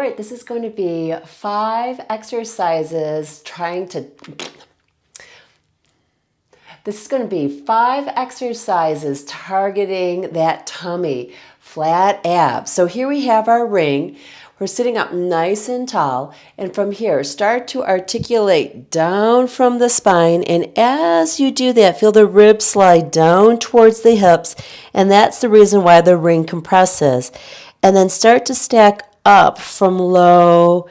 right, this is going to be 5 exercises targeting that tummy, flat abs. So here we have our ring. We're sitting up nice and tall, and from here, start to articulate down from the spine, and as you do that, feel the ribs slide down towards the hips, and that's the reason why the ring compresses. And then start to stack up from low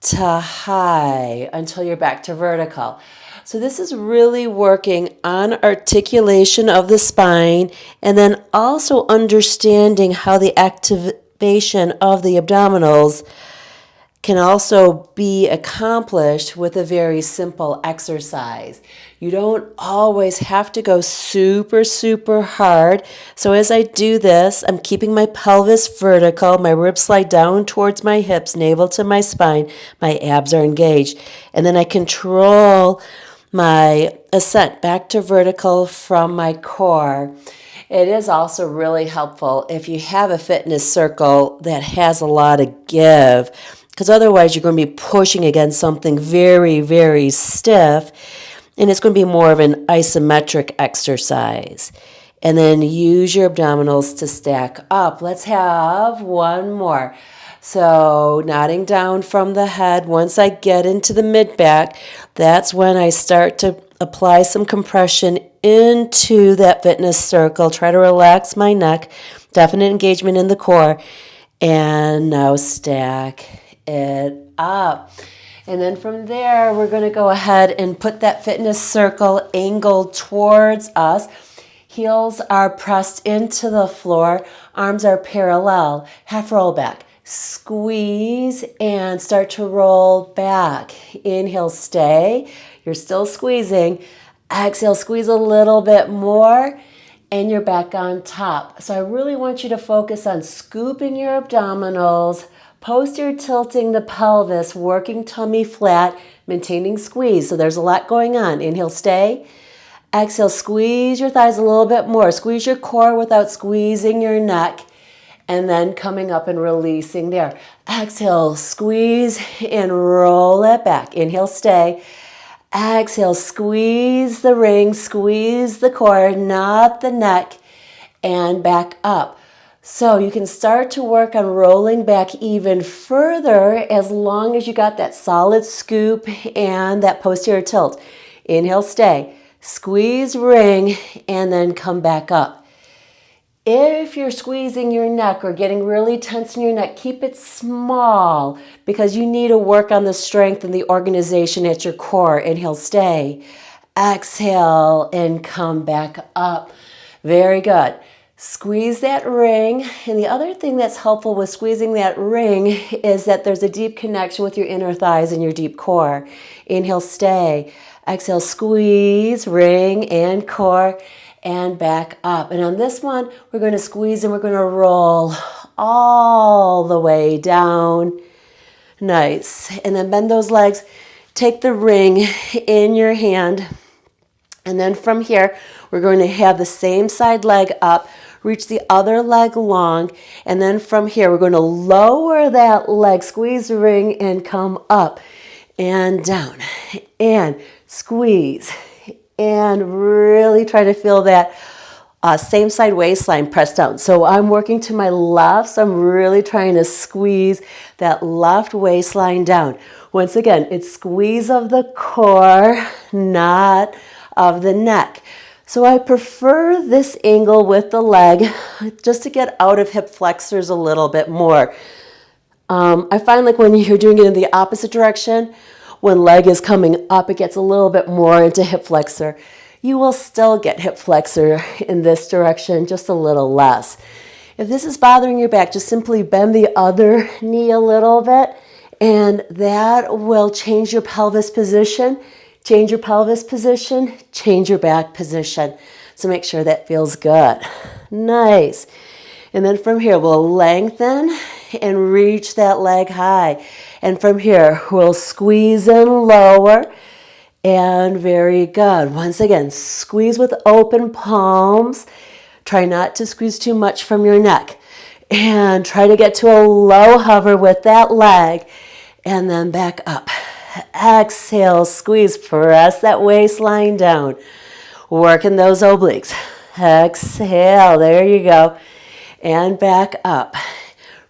to high until you're back to vertical. So this is really working on articulation of the spine, and then also understanding how the activation of the abdominals can also be accomplished with a very simple exercise. You don't always have to go super, super hard. So as I do this, I'm keeping my pelvis vertical, my ribs slide down towards my hips, navel to my spine, my abs are engaged. And then I control my ascent back to vertical from my core. It is also really helpful if you have a fitness circle that has a lot of give, because otherwise you're going to be pushing against something very, very stiff, and it's going to be more of an isometric exercise. And then use your abdominals to stack up. Let's have one more. So nodding down from the head, once I get into the mid-back, that's when I start to apply some compression into that fitness circle. Try to relax my neck, definite engagement in the core, and now stack it up. And then from there, we're going to go ahead and put that fitness circle angled towards us. Heels are pressed into the floor, arms are parallel, half roll back. Squeeze and start to roll back. Inhale, stay. You're still squeezing. Exhale, squeeze a little bit more, and you're back on top. So I really want you to focus on scooping your abdominals, posterior tilting the pelvis, working tummy flat, maintaining squeeze. So there's a lot going on. Inhale, stay. Exhale, squeeze your thighs a little bit more. Squeeze your core without squeezing your neck. And then coming up and releasing there. Exhale, squeeze and roll it back. Inhale, stay. Exhale, squeeze the ring, squeeze the core, not the neck, and back up. So you can start to work on rolling back even further as long as you got that solid scoop and that posterior tilt. Inhale, stay. Squeeze, ring, and then come back up. If you're squeezing your neck or getting really tense in your neck, keep it small because you need to work on the strength and the organization at your core. Inhale, stay. Exhale, and come back up. Very good. Squeeze that ring. And the other thing that's helpful with squeezing that ring is that there's a deep connection with your inner thighs and your deep core. Inhale, stay. Exhale, squeeze, ring, and core. And back up. And on this one, we're going to squeeze and we're going to roll all the way down. Nice. And then bend those legs. Take the ring in your hand. And then from here, we're going to have the same side leg up. Reach the other leg long. And then from here, we're going to lower that leg. Squeeze the ring and come up and down. And squeeze. And really try to feel that same side waistline pressed down. So I'm working to my left, so I'm really trying to squeeze that left waistline down. Once again, it's squeeze of the core, not of the neck. So I prefer this angle with the leg just to get out of hip flexors a little bit more. I find like when you're doing it in the opposite direction, when leg is coming up, it gets a little bit more into hip flexor. You will still get hip flexor in this direction, just a little less. If this is bothering your back, just simply bend the other knee a little bit, and that will change your pelvis position, change your pelvis position, change your back position. So make sure that feels good. Nice. And then from here, we'll lengthen and reach that leg high. And from here, we'll squeeze and lower. And very good. Once again, squeeze with open palms. Try not to squeeze too much from your neck. And try to get to a low hover with that leg. And then back up. Exhale, squeeze, press that waistline down. Working those obliques. Exhale, there you go. And back up.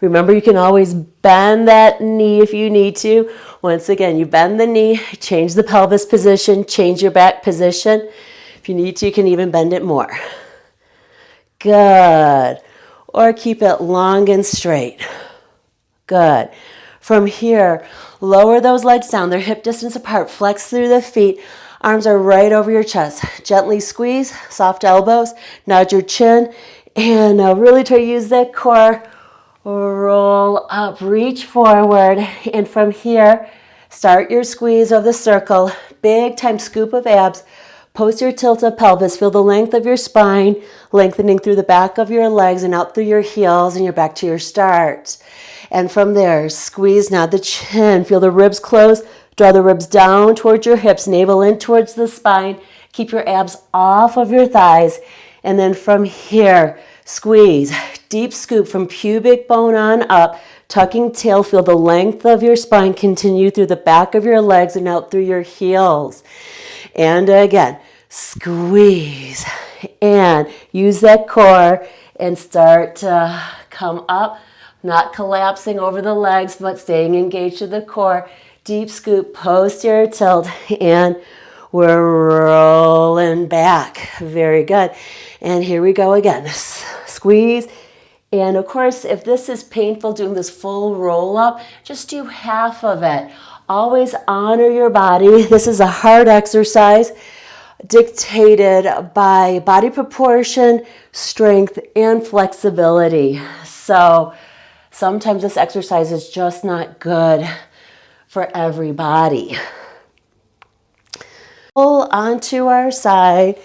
Remember, you can always bend that knee if you need to. Once again, you bend the knee, change the pelvis position, change your back position. If you need to, you can even bend it more. Good. Or keep it long and straight. Good. From here, lower those legs down. They're hip distance apart. Flex through the feet. Arms are right over your chest. Gently squeeze, soft elbows. Nod your chin. And now really try to use that core. Roll up, reach forward. And from here, start your squeeze of the circle. Big time scoop of abs. Posterior tilt of pelvis. Feel the length of your spine, lengthening through the back of your legs and out through your heels, and you're back to your start. And from there, squeeze, nod the chin. Feel the ribs close. Draw the ribs down towards your hips, navel in towards the spine. Keep your abs off of your thighs. And then from here, squeeze. Deep scoop from pubic bone on up. Tucking tail. Feel the length of your spine continue through the back of your legs and out through your heels. And again, squeeze. And use that core and start to come up. Not collapsing over the legs, but staying engaged to the core. Deep scoop, posterior tilt, and we're rolling back. Very good. And here we go again. Squeeze. And of course, if this is painful, doing this full roll up, just do half of it. Always honor your body. This is a hard exercise dictated by body proportion, strength, and flexibility. So sometimes this exercise is just not good for everybody. Pull onto our side,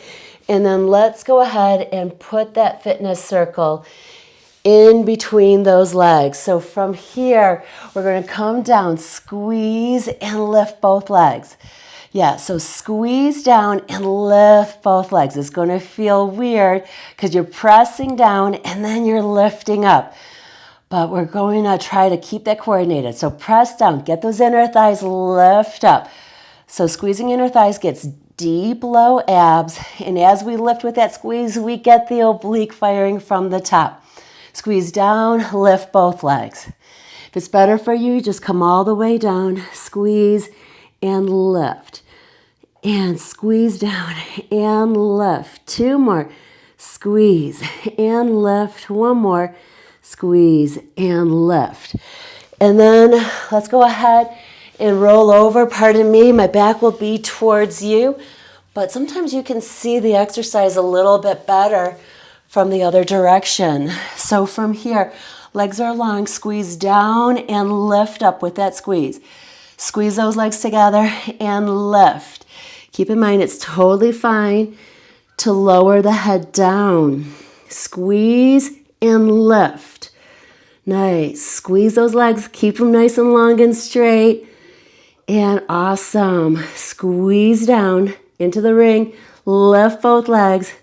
and then let's go ahead and put that fitness circle in between those legs. So from here, we're going to come down, squeeze, and lift both legs. Yeah, so squeeze down and lift both legs. It's going to feel weird because you're pressing down and then you're lifting up. But we're going to try to keep that coordinated. So press down, get those inner thighs, lift up. So squeezing inner thighs gets deep, low abs. And as we lift with that squeeze, we get the oblique firing from the top. Squeeze down, lift both legs. If it's better for you, just come all the way down, squeeze and lift. And squeeze down and lift. Two more. Squeeze and lift. One more. Squeeze and lift. And then let's go ahead and roll over. Pardon me, my back will be towards you, but sometimes you can see the exercise a little bit better from the other direction. So from here, legs are long, squeeze down and lift up with that squeeze. Squeeze those legs together and lift. Keep in mind it's totally fine to lower the head down. Squeeze and lift. Nice. Squeeze those legs. Keep them nice and long and straight. And awesome. Squeeze down into the ring. Lift both legs.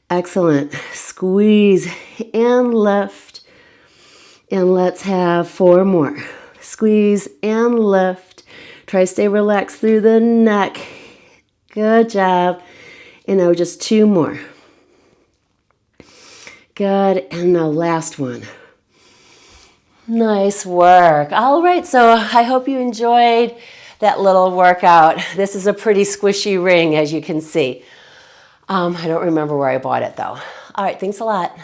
Excellent. Squeeze and lift. And let's have 4 more. Squeeze and lift. Try to stay relaxed through the neck. Good job. And now just 2 more. Good. And the last one. Nice work. All right, so I hope you enjoyed that little workout. This is a pretty squishy ring, as you can see. I don't remember where I bought it, though. All right, thanks a lot.